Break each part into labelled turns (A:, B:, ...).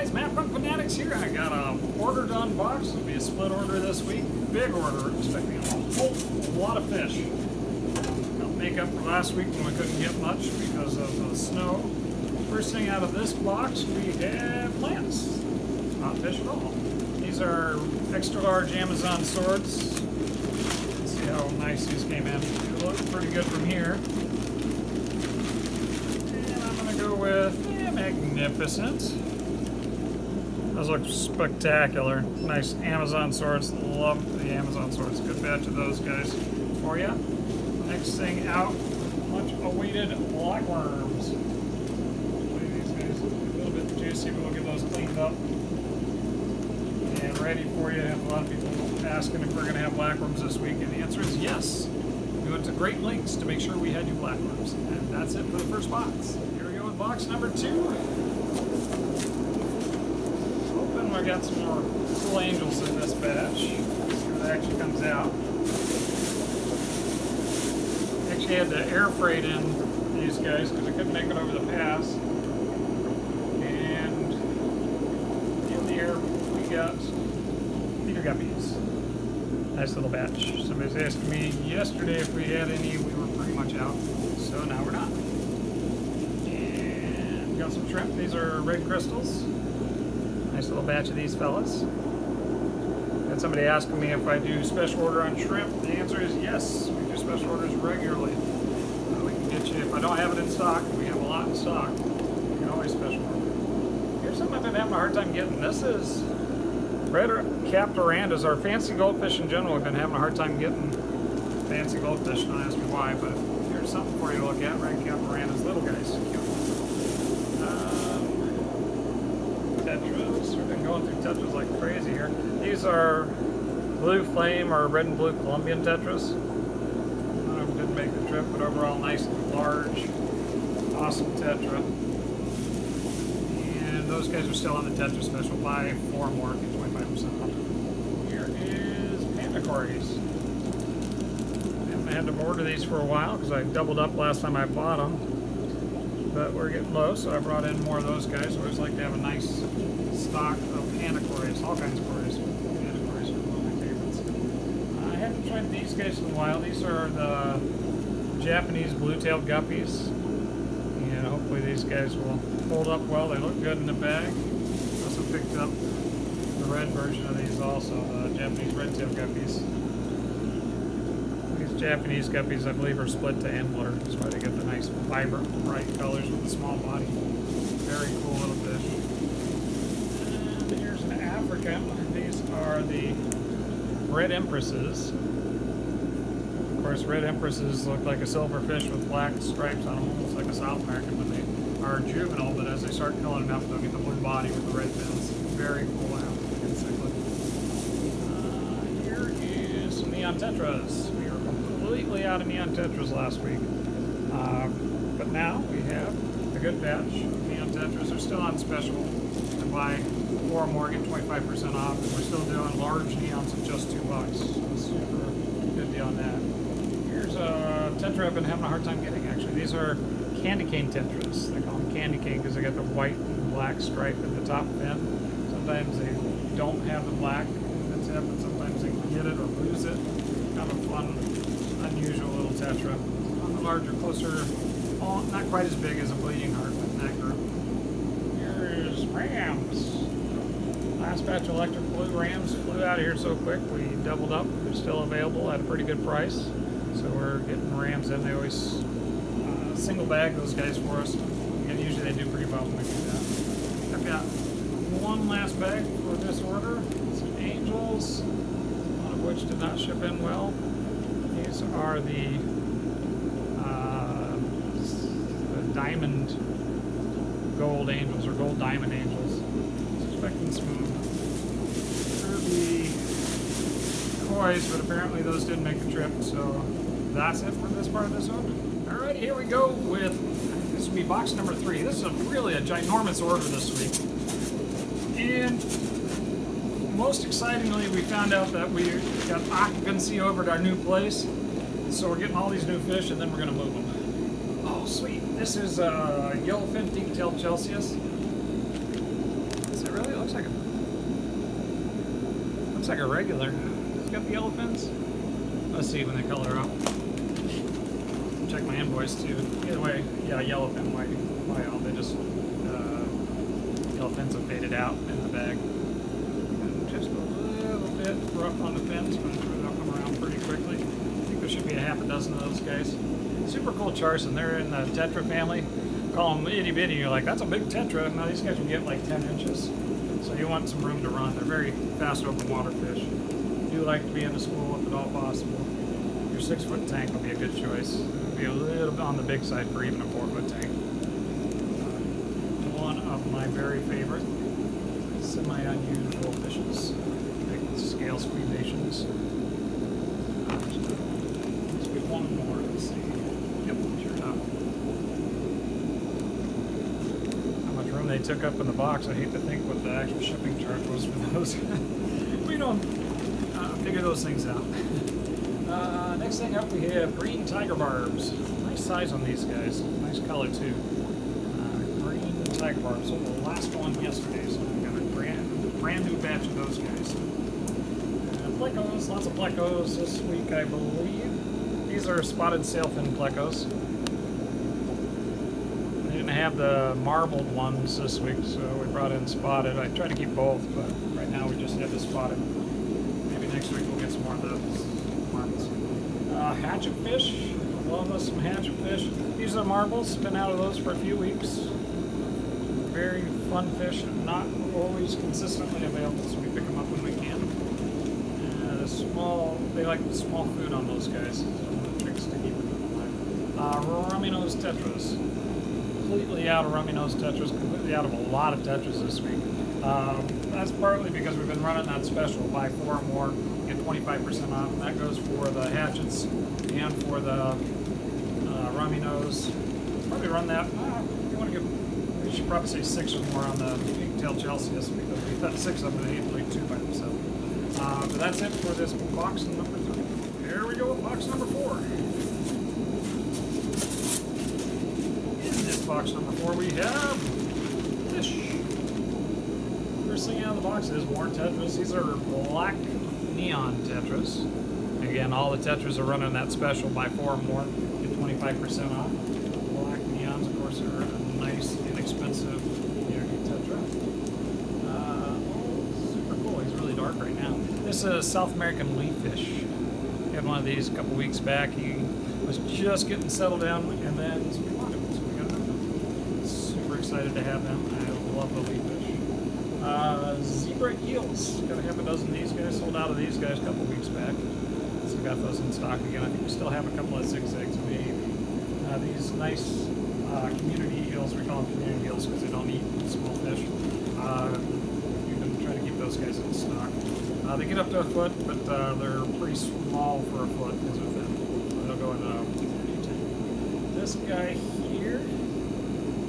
A: guys, Matt from Finatics here. I got a order to unbox. It'll be a split order this week. Big order, expecting a whole lot of fish. Help make up for last week when we couldn't get much because of the snow. First thing out of this box, we have plants. Not fish at all. These are extra large Amazon swords. Let's see how nice these came in. They look pretty good from here. And I'm going to go with magnificent. Those look spectacular. Nice Amazon swords. Love the Amazon swords. Good batch of those guys for you. Next thing out, much awaited blackworms. These guys are a little bit juicy, but we'll get those cleaned up and ready for you. I have a lot of people asking if we're going to have blackworms this week, and the answer is yes. We went to great lengths to make sure we had you blackworms, and that's it for the first box. Here we go with box number 2. I got some more cool angels in this batch. See what actually comes out. Actually had to air freight in these guys because I couldn't make it over the pass. And in there we got feeder guppies. Nice little batch. Somebody's asking me yesterday if we had any. We were pretty much out, so now we're not. And got some shrimp. These are red crystals. Nice little batch of these fellas. Had somebody asking me if I do special order on shrimp. The answer is yes. We do special orders regularly. We can get you, if I don't have it in stock, we have a lot in stock, we can always special order. Here's something I've been having a hard time getting. This is red capped orandas. Our fancy goldfish in general, we've been having a hard time getting fancy goldfish. Don't ask me why, but here's something for you to look at. Red capped orandas, little guys. Cute. Tetras. We've been going through tetras like crazy here. These are blue flame or red and blue Colombian tetras. None of them didn't make the trip, but overall nice and large, awesome tetra. And those guys are still on the tetra special. Buy 4 more, get 25% off. Here is panda cories. I had to order these for a while because I doubled up last time I bought them. But we're getting low, so I brought in more of those guys. I always like to have a nice stock of panda cories, all kinds of cories. Panda cories are one of my favorites. I haven't tried these guys in a while. These are the Japanese blue-tailed guppies. And hopefully these guys will hold up well. They look good in the bag. Also picked up the red version of these also, the Japanese red-tailed guppies. Japanese guppies, I believe, are split to antler. That's why they get the nice, vibrant, bright colors with the small body. Very cool little fish. And here's an African. These are the red empresses. Of course, red empresses look like a silver fish with black stripes on them, almost like a South American, but they are juvenile. But as they start filling enough, they'll get the blue body with the red fins. Very cool African cichlid. Here is some neon tetras. Completely out of neon tetras last week, but now we have a good batch. Neon tetras are still on special. And buy 4 more, get 25% off. And we're still doing large neons at just $2. So super good deal on that. Here's a tetra I've been having a hard time getting. Actually, these are candy cane tetras. They call them candy cane because they got the white and black stripe at the top fin. Sometimes they don't have the black. That's it, but sometimes they can get it or lose it. Kind of a fun, unusual little tetra. On the larger, closer, not quite as big as a bleeding heart in that group. Here's rams. Last batch of electric blue rams flew out of here so quick we doubled up. They're still available at a pretty good price. So we're getting rams in. They always single bag those guys for us. And usually they do pretty well when we do that. I've got one last bag for this order. Some angels, one of which did not ship in well. These are the diamond gold angels, or gold diamond angels. Expecting some curvy coys, but apparently those didn't make the trip, so that's it for this part of this one. Alright, here we go with, this will be box number 3. This is really a ginormous order this week. And most excitingly, we found out that we got occupancy over at our new place. So we're getting all these new fish, and then we're going to move them. Oh, sweet. This is yellowfin deep-tailed Celsius. Is it really? Looks like a regular. It's got the yellow fins. Let's see when they color up. Check my invoice too. Either way, yeah, yellow fin, white all. They just yellow fins have faded out in the bag. And just a little bit rough on the fins, but I'm sure they'll come around pretty quickly. I think there should be a half a dozen of those guys. Super cool charson. They're in the tetra family. Call them itty bitty. You're like, that's a big tetra. Now these guys will get like 10 inches. So you want some room to run. They're very fast open water fish. Do like to be in the school if at all possible. Your 6-foot tank will be a good choice. It'll be a little bit on the big side for even a 4-foot tank. One of my very favorite semi-unusual fishes. Big scale squeamations. Must be one more. Let's see. Yep, sure enough. How much room they took up in the box. I hate to think what the actual shipping charge was for those. We don't figure those things out. Next thing up, we have green tiger barbs. Nice size on these guys. Nice color too. Green tiger barbs. So the last one yesterday, so we got a brand new batch of those guys. Plecos, lots of plecos this week, I believe. These are spotted sailfin plecos. They didn't have the marbled ones this week, so we brought in spotted. I tried to keep both, but right now we just have the spotted. Maybe next week we'll get some more of those marbles. Hatchet fish. Love us some hatchet fish. These are marbles. Been out of those for a few weeks. Very fun fish. Not always consistently available, so we pick them up when we can. They like the small food on those guys. So one of the tricks to keep them alive. Rummy-nosed tetras. Completely out of rummy-nosed tetras. Completely out of a lot of tetras this week. That's partly because we've been running that special, buy 4 or more, get 25% off, and that goes for the hatchets and for the rummy nose. Probably run that, if you want to give, we should probably say 6 or more on the pigtail Celsius, because we've got 6 of them, and 8 like 2 by themselves. But that's it for this box number 3. Here we go with box number 4. In this box number 4 we have fish. First thing out of the box is more tetras. These are black neon tetras. Again, all the tetras are running that special, buy 4 or more, get 25% off. Black neons, of course, are a nice, inexpensive tetra. Super cool. He's really dark right now. This is a South American leaf fish. We had one of these a couple weeks back. He was just getting settled down, and then we bought him, so we got him. Super excited to have them. I love the leaf fish. Zebra eels. Got a half a dozen of these guys. Sold out of these guys a couple weeks back. So got those in stock again. I think we still have a couple of zigzags maybe. These nice community eels. We call them community eels because they don't eat small fish. You can try to keep those guys in stock. They get up to a foot, but they're pretty small for a foot because they're thin. They'll go in the This guy here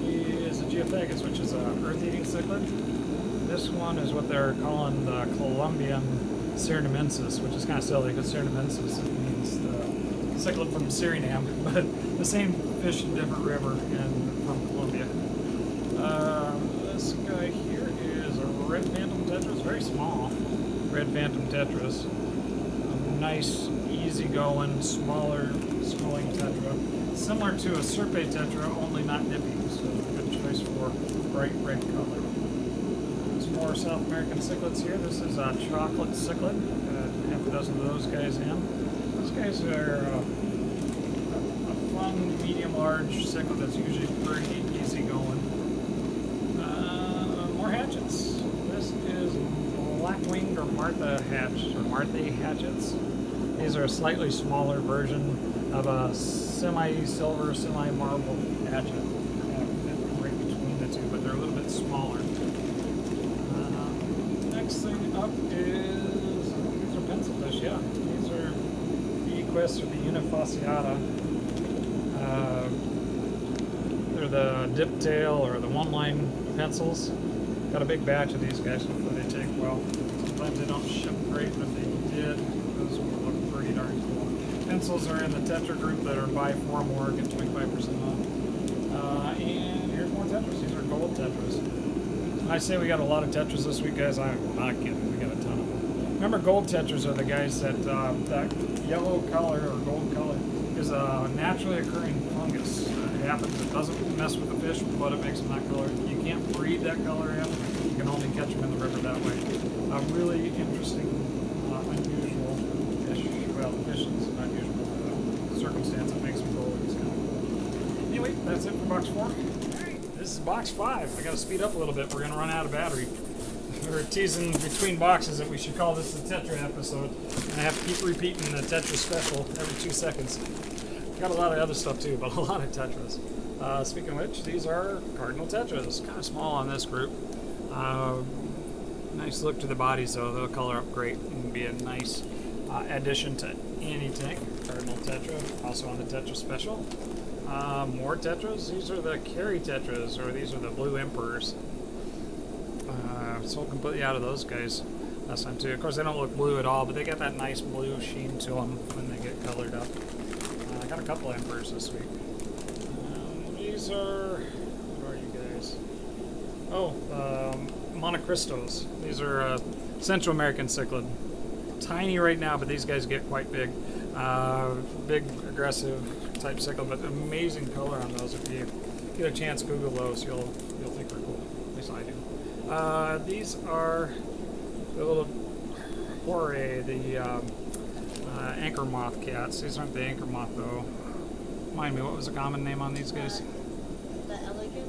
A: is a geophagus, which is an earth-eating cichlid. This one is what they're calling the Colombian Surinamensis, which is kind of silly because Surinamensis means the cichlid from Suriname, but the same fish in a different river and from Colombia. This guy here is a red phantom tetras, very small red phantom tetras. A nice, easygoing, smaller schooling tetra, similar to a serpe tetra, only not dipping, so a good choice for bright red color. More South American cichlids here. This is a chocolate cichlid. Half a dozen of those guys in. Those guys are a fun, medium-large cichlid that's usually pretty easy going. More hatchets. This is black-winged or Martha hatchets. These are a slightly smaller version of a semi-silver, semi-marble hatchet. Right between the two, but they're a little bit smaller. Next thing up is, these are pencil fish, yeah. These are the Equus or the Unifasciata. They're the dip tail or the one-line pencils. Got a big batch of these guys, hopefully they take well. Sometimes they don't ship great, but if they did, those will look pretty darn cool. Pencils are in the tetra group that are buy 4 or more, get 25% off. And here's more tetras. These are gold tetras. I say we got a lot of tetras this week, guys. I'm not kidding. We got a ton of them. Remember, gold tetras are the guys that that yellow color or gold color is a naturally occurring fungus. It happens. It doesn't mess with the fish, but it makes them that color. You can't breed that color in. You can only catch them in the river that way. A really interesting, unusual fish. Well, the fish is an unusual circumstance that makes them gold. It's kind of cool. Anyway, that's it for box 4. This is box 5. I got to speed up a little bit. We're going to run out of battery. We're teasing between boxes that we should call this the Tetra episode, and I have to keep repeating the Tetra special every 2 seconds. Got a lot of other stuff too, but a lot of Tetras. Speaking of which, these are Cardinal Tetras. Kind of small on this group. Nice look to the bodies though. They'll color up great and be a nice addition to any tank. Cardinal Tetra, also on the Tetra special. More Tetras. These are the Carry Tetras, or these are the Blue Emperors. Sold completely out of those guys last time too. Of course, they don't look blue at all, but they got that nice blue sheen to them when they get colored up. I got a couple of Emperors this week. These are, what are you guys? Oh, Monocristos. These are Central American cichlid. Tiny right now, but these guys get quite big. Big, aggressive type cichlid, but amazing color on those. If you get a chance, Google those. You'll think they're cool. At least I do. These are the little Hore, the anchor moth cats. These aren't the anchor moth though. Remind me, what was the common name on these guys?
B: The elegant?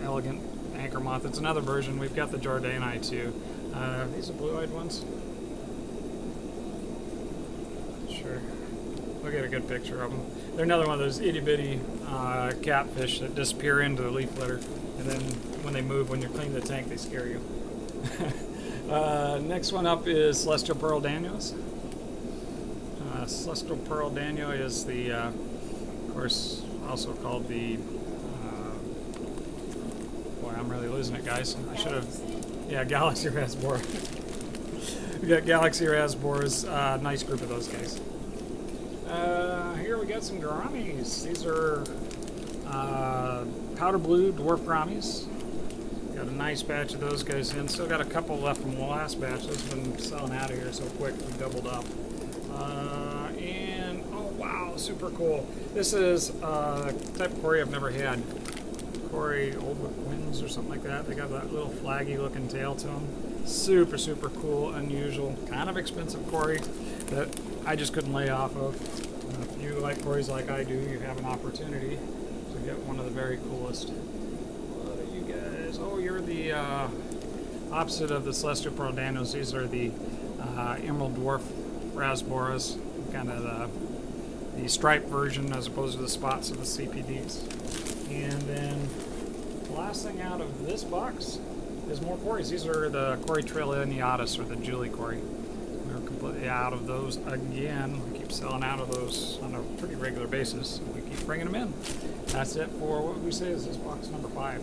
A: Elegant anchor moth. It's another version. We've got the Jordani too. These are blue-eyed ones. Sure. We'll get a good picture of them. They're another one of those itty-bitty catfish that disappear into the leaf litter. And then when they move, when you clean the tank, they scare you. Next one up is Celestial Pearl Danios. Celestial Pearl Danio is the, of course, also called the, boy, I'm really losing it, guys. I should have, yeah, Galaxy Rasbor. We got Galaxy Rasbors, nice group of those guys. Here we got some gouramis. These are powder blue dwarf gouramis. Got a nice batch of those guys in. Still got a couple left from the last batch. Those have been selling out of here so quick. We doubled up. And oh wow, super cool. This is a type of Cory I've never had. Cory Old with Winds or something like that. They got that little flaggy looking tail to them. Super, super cool, unusual, kind of expensive Cory that I just couldn't lay off of. If you like Corys like I do, you have an opportunity to get one of the very coolest. What are you guys? Oh, you're the opposite of the Celestial Pearl Danos. These are the Emerald Dwarf Rasboras, kind of the striped version as opposed to the spots of the CPDs. And then the last thing out of this box is more Corys. These are the Cory Trillianatus, or the Julie Cory. We're completely out of those again. We keep selling out of those on a pretty regular basis. We keep bringing them in. That's it for what we say is this box number 5.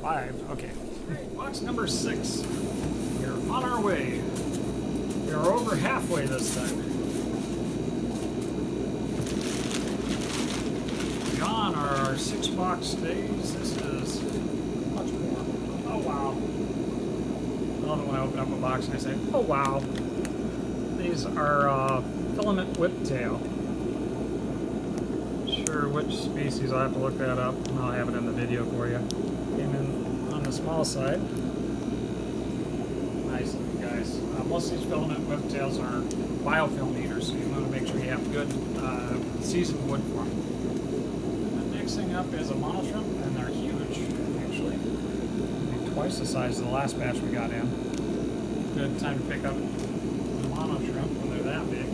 A: 5, okay. All right, box number 6. We're on our way. We are over halfway this time. Beyond our 6-box days, this is much more. Oh wow. I love it when I open up a box and I say, oh wow. These are filament whiptail. Sure which species, I'll have to look that up. I'll have it in the video for you. Came in on the small side. Nice looking guys. Most of these filament whiptails are biofilm eaters, so you want to make sure you have good seasoned wood for them. The next thing up is a monoshrimp, and they're huge, actually. They're twice the size of the last batch we got in. Good time to pick up the monoshrimp when they're that big.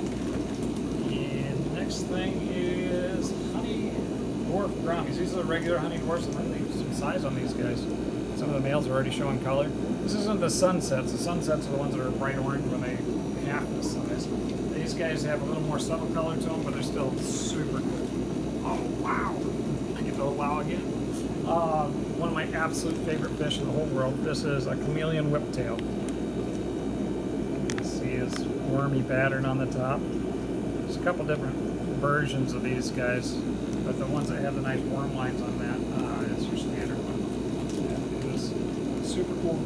A: And the next thing is honey dwarf gouramis. These are the regular honey dwarfs, and really some size on these guys. Some of the males are already showing color. This isn't the sunsets. The sunsets are the ones that are bright orange when they half this size. These guys have a little more subtle color to them, but they're still super cool. Oh, wow. I get to wow again. One of my absolute favorite fish in the whole world. This is a chameleon whiptail. You can see his wormy pattern on the top. There's a couple different versions of these guys, but the ones that have the nice worm lines on that, it's your standard one. It is super cool.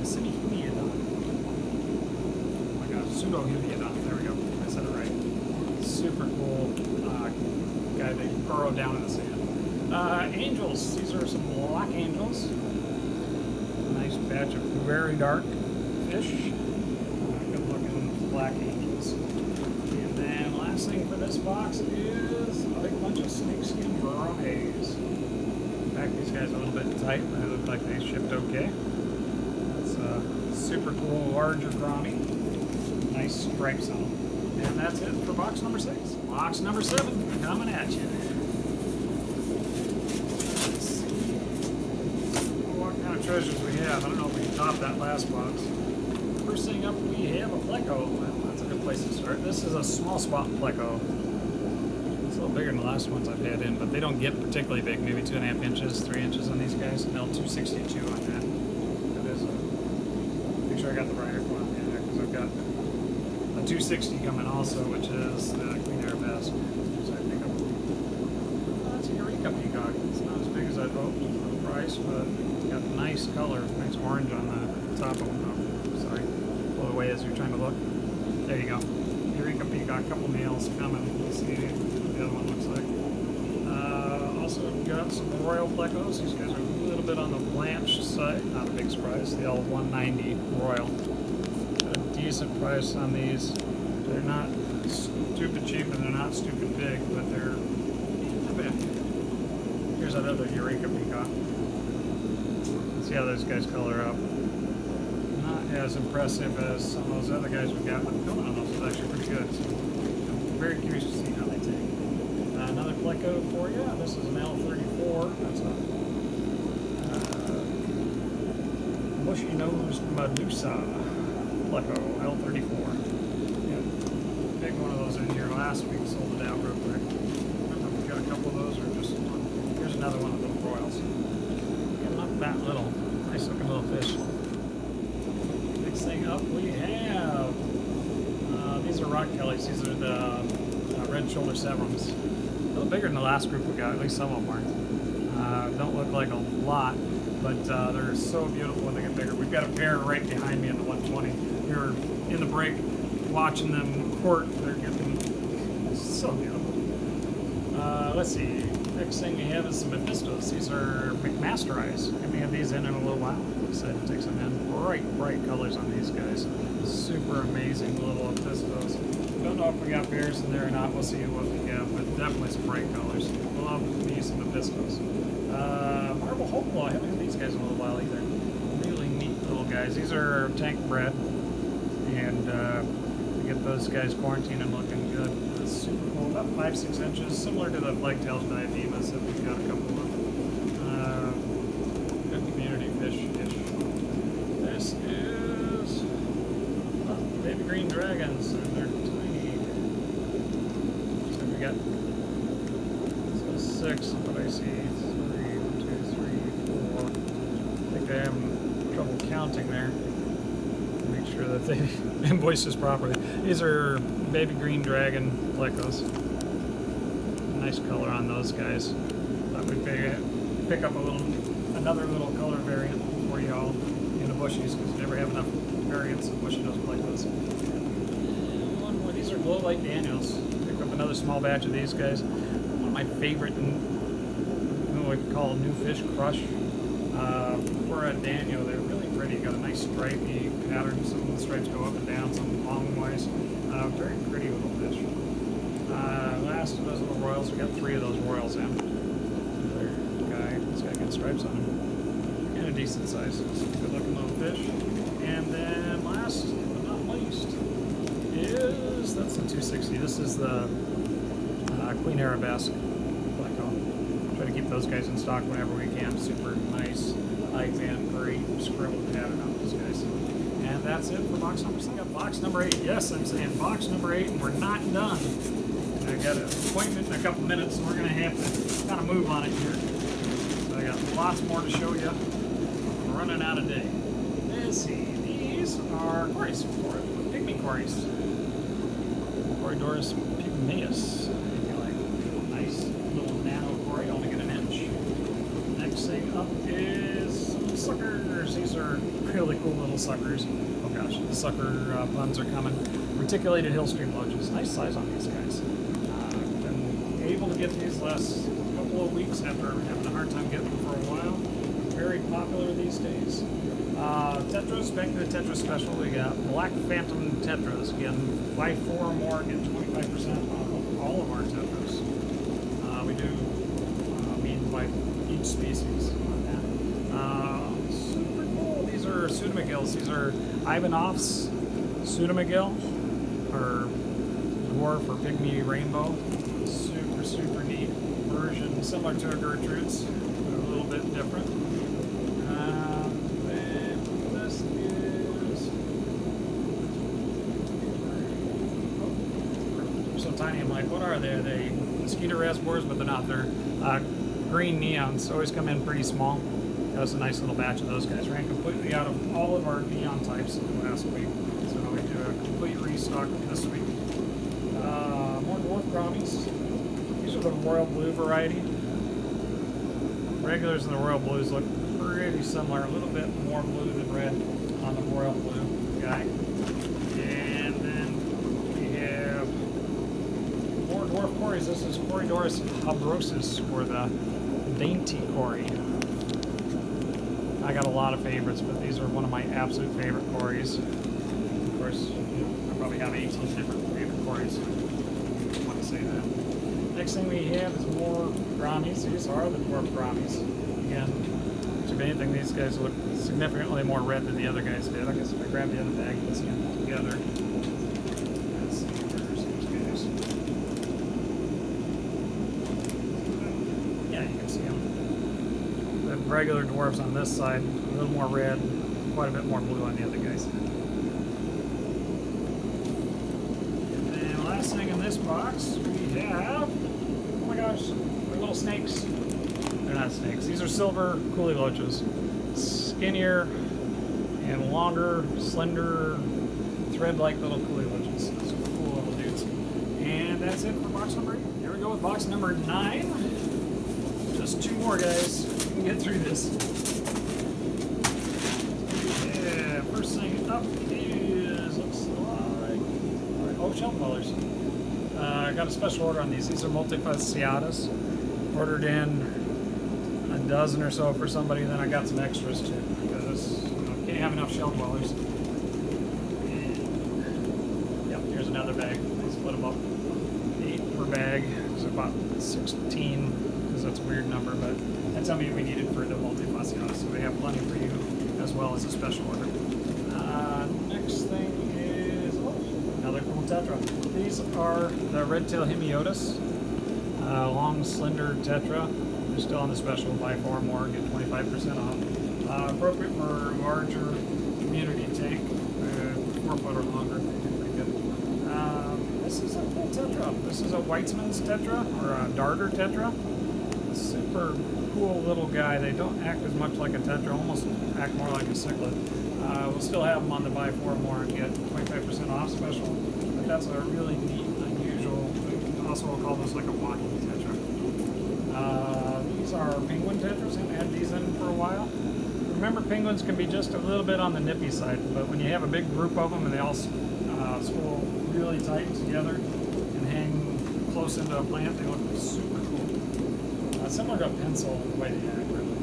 A: Semi-humidon. pseudo-heliodon. There we go. I said it right. Super cool guy they burrow down in the sand. Angels. These are some black angels. Nice batch of very dark fish. Good looking black angels. And then last thing for this box is a big bunch of snakeskin brahmays. In fact, these guys are a little bit tight, but they look like they shipped okay. That's a super cool larger brahmy. Nice stripes on them. And that's it for box number 6. Box number 7 coming at you. Let's see what kind of treasures we have. I don't know if we can top that last box. First thing up, we have a pleco. Well, that's a good place to start. This is a small spot pleco. It's a little bigger than the last ones I've had in, but they don't get particularly big. Maybe 2.5 inches, 3 inches on these guys. No, 262 on that. That is a. Make sure I got the right one in there because I've got a 260 coming also, which is the Queen Arabesque. So I think that's a Eureka peacock. It's not as big as I'd hoped for the price, but got nice color, nice orange on the top of them. Oh, sorry, blow away as you're trying to look. There you go. Eureka peacock, couple males coming. Let's see what the other one looks like. Also got some royal plecos. These guys are a little bit on the blanched side. Not a big surprise. The L190 royal. Got a decent price on these. They're not stupid cheap and they're not stupid big, but they're not bad. Here's another Eureka peacock. See how those guys color up. Not as impressive as some of those other guys we got, but the color on those is actually pretty good. So I'm very curious to see how they take. Another pleco for you. This is an L34. That's a bushy-nosed Medusa pleco, L34. Yeah, big one of those in here last week. Sold it out real quick. I don't know if we got a couple of those or just one. Here's another one of those royals. Yeah, not that little. Nice looking little fish. Next thing up we have, these are rock kellys. These are the red shoulder severums. A little bigger than the last group we got, at least some of them aren't. Don't look like a lot, but they're so beautiful when they get bigger. We've got a pair right behind me in the 120. We were in the break watching them court. They're getting so beautiful. Let's see. Next thing we have is some Mephistos. These are McMaster eyes. And we have these in a little while. Decided to take some in. Bright colors on these guys. Super amazing little Mephistos. Don't know if we got pairs in there or not. We'll see what we get, but definitely some bright colors. Love me some Mephistos. Marble Hopewell. I haven't had these guys in a little while either. Really neat little guys. These are tank bred, and we get those guys quarantined and looking good. It's super cool. About 5-6 inches, similar to the flagtails diademas that we've got a couple of. Good community fish. This is baby green dragons, and they're tiny. So we got 6, what I see. 1, 2, 3, 4. I think I am trouble counting there. Make sure that they invoice us properly. These are baby green dragon plecos. Nice color on those guys. Thought we'd pick up another little color variant for y'all in the bushies because you never have enough variants of bushy-nosed plecos. One more. These are glow light Daniels. Pick up another small batch of these guys. One of my favorite, what we call new fish crush. For a Daniel, they're really pretty. Got a nice stripy pattern. Some of the stripes go up and down, some long ways. Very pretty little fish. Last of those little royals, we got 3 of those royals in. He's got good stripes on him. And a decent size. Good looking little fish. And then last but not least is, that's the 260. This is the Queen Arabesque pleco. Try to keep those guys in stock whenever we can. Super nice eye band, great scribble pattern on those guys. And that's it for box number 7. Box number 8. Yes, I'm saying box number 8, and we're not done. I got an appointment in a couple minutes, so we're going to have to kind of move on it here. So I got lots more to show you. I'm running out of day. Let's see. These are quarries, pygmy quarries. Corridorus pygmaeus. If you like. Nice little nano quarry, only get an inch. Next thing up is some suckers. These are really cool little suckers. Oh gosh, the sucker puns are coming. Reticulated hillstream loaches. Nice size on these guys. Been able to get these last couple of weeks after having a hard time getting them for a while. Very popular these days. Tetras, back to the Tetra special. We got Black Phantom Tetras. Again, buy 4 or more, get 25% off all of our Tetras. We do mean by each species on that. Super cool. These are Pseudomagills. These are Ivanov's Pseudomagil, or dwarf or pygmy rainbow. Super, super neat version, similar to a Gertrude's, but a little bit different. Tiny. I'm like, what are they? Are they mosquito rasbors? But they're not. They're green neons. Always come in pretty small. That was a nice little batch of those guys. Ran completely out of all of our neon types last week. So now we do a complete restock this week. More dwarf brahmies. These are the royal blue variety. Regulars and the royal blues look pretty similar. A little bit more blue than red on the royal blue guy. And then we have more dwarf cories. This is Corydoris habrosus, or the dainty cory. I got a lot of favorites, but these are one of my absolute favorite cories. Of course, I probably have 18 different favorite cories. I want to say that. Next thing we have is more brahmies. These are the dwarf brahmies. Again, if anything, these guys look significantly more red than the other guys did. I guess if I grab the other bag, you can see them together. Let's see, where's these guys? Yeah, you can see them. The regular dwarfs on this side, a little more red, quite a bit more blue on the other guys. And then last thing in this box, we have, oh my gosh, they're little snakes. They're not snakes. These are silver coolie loaches. Skinnier and longer, slender, thread-like little coolie loaches. Super cool little dudes. And that's it for box number 8. Here we go with box number 9. Just 2 more, guys. We can get through this. Yeah, first thing up is, looks like, oh, shell dwellers. I got a special order on these. These are multifasciatus. Ordered in a dozen or so for somebody, then I got some extras too, because can't have enough shell dwellers. And, yep, here's another bag. They split them up 8 per bag, so about 16, because that's a weird number, but that's how many we needed for the multifasciatus, so we have plenty for you as well as a special order. Next thing is another cool tetra. These are the red-tail hemiotis, long slender tetra. They're still on the special, buy 4 or more, get 25% off. Appropriate for larger community take, 4 foot or longer. Pretty good. This is a cool tetra. This is a Weitzman's tetra, or a darter tetra. Super cool little guy. They don't act as much like a tetra, almost act more like a cichlid. We'll still have them on the buy 4 or more and get 25% off special. But that's a really neat, unusual. Also, we'll call this like a walking tetra. These are penguin tetras. I haven't had these in for a while. Remember, penguins can be just a little bit on the nippy side, but when you have a big group of them and they all spool really tight together and hang close into a plant, they look super cool. Similar to a pencil, the way they act, really.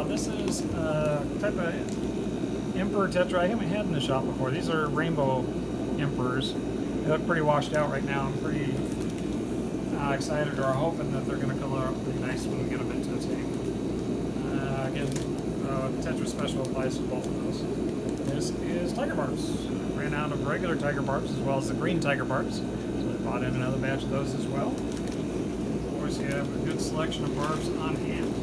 A: This is a type of emperor tetra I haven't had in the shop before. These are rainbow emperors. They look pretty washed out right now. I'm pretty excited, or hoping that they're going to color up pretty nice when we get them into the tank. Again, tetra special applies to both of those. This is tiger barbs. Ran out of regular tiger barbs as well as the green tiger barbs, so I bought in another batch of those as well. Of course, you have a good selection of barbs on hand.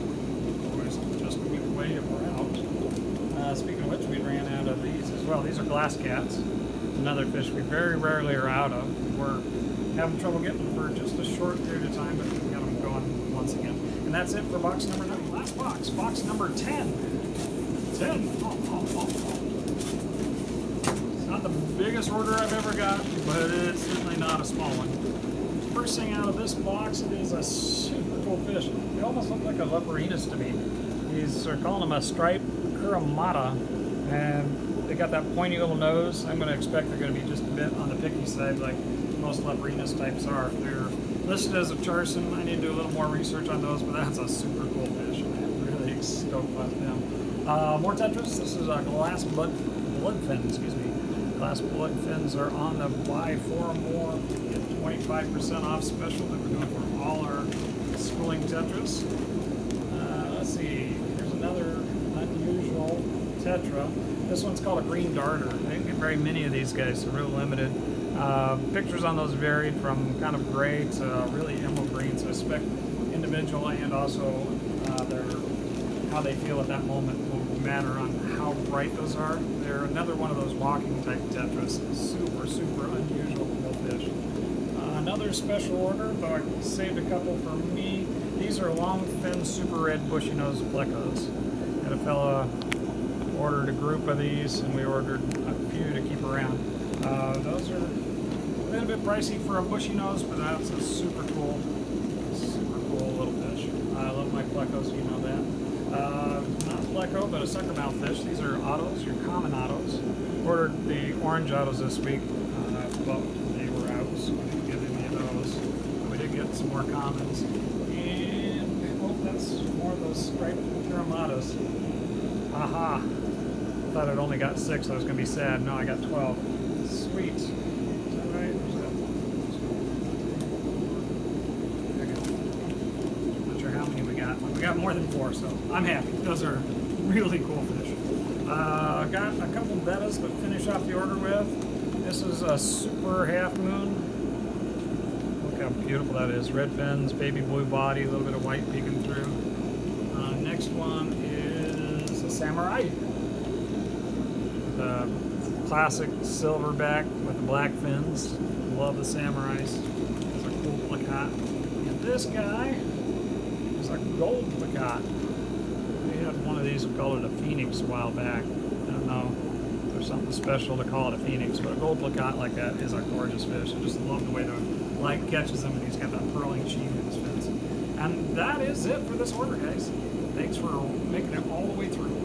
A: Always just a week away if we're out. Speaking of which, we ran out of these as well. These are glass cats. Another fish we very rarely are out of. We're having trouble getting them for just a short period of time, but we got them going once again. And that's it for box number 9. Last box, box number 10. 10. It's not the biggest order I've ever got, but it's certainly not a small one. First thing out of this box, it is a super cool fish. They almost look like a leperinus to me. These are calling them a striped curimata, and they got that pointy little nose. I'm going to expect they're going to be just a bit on the picky side, like most Leporinus types are. If they're listed as a Charson, I need to do a little more research on those, but that's a super cool fish. I'm really stoked about them. More tetras. This is a glass blood fin, excuse me. Glass blood fins are on the buy 4 or more, get 25% off special that we're doing for all our schooling tetras. Let's see, here's another unusual tetra. This one's called a green darter. I didn't get very many of these guys, so real limited. Pictures on those varied from kind of gray to really emerald green, so I expect individual and also how they feel at that moment will matter on how bright those are. They're another one of those walking type tetras. Super, super unusual cool fish. Another special order, though I saved a couple for me. These are long fin super red bushy nose plecos. Had a fella ordered a group of these, and we ordered a few to keep around. Those are a little bit pricey for a bushy nose, but that's a super cool little fish. I love my plecos, you know that. Not pleco, but a sucker mouth fish. These are ottos, your common ottos. Ordered the orange ottos this week, but they were out, so I didn't get any of those. We did get some more commons. And, oh, that's more of those striped curimatas. Aha! Thought I'd only got 6, I was going to be sad. No, I got 12. Sweet. Is that right? Or is that... Not sure how many we got. We got more than 4, so I'm happy. Those are really cool fish. Got a couple bettas to finish off the order with. This is a super half moon. Look how beautiful that is. Red fins, baby blue body, a little bit of white peeking through. Next one is a samurai. The classic silverback with the black fins. Love the samurais. It's a cool plakat. And this guy is a gold plakat. We had one of these, we called it a phoenix a while back. I don't know if there's something special to call it a phoenix, but a gold plakat like that is a gorgeous fish. I just love the way the light catches him, and he's got that pearling sheen in his fins. And that is it for this order, guys. Thanks for making it all the way through.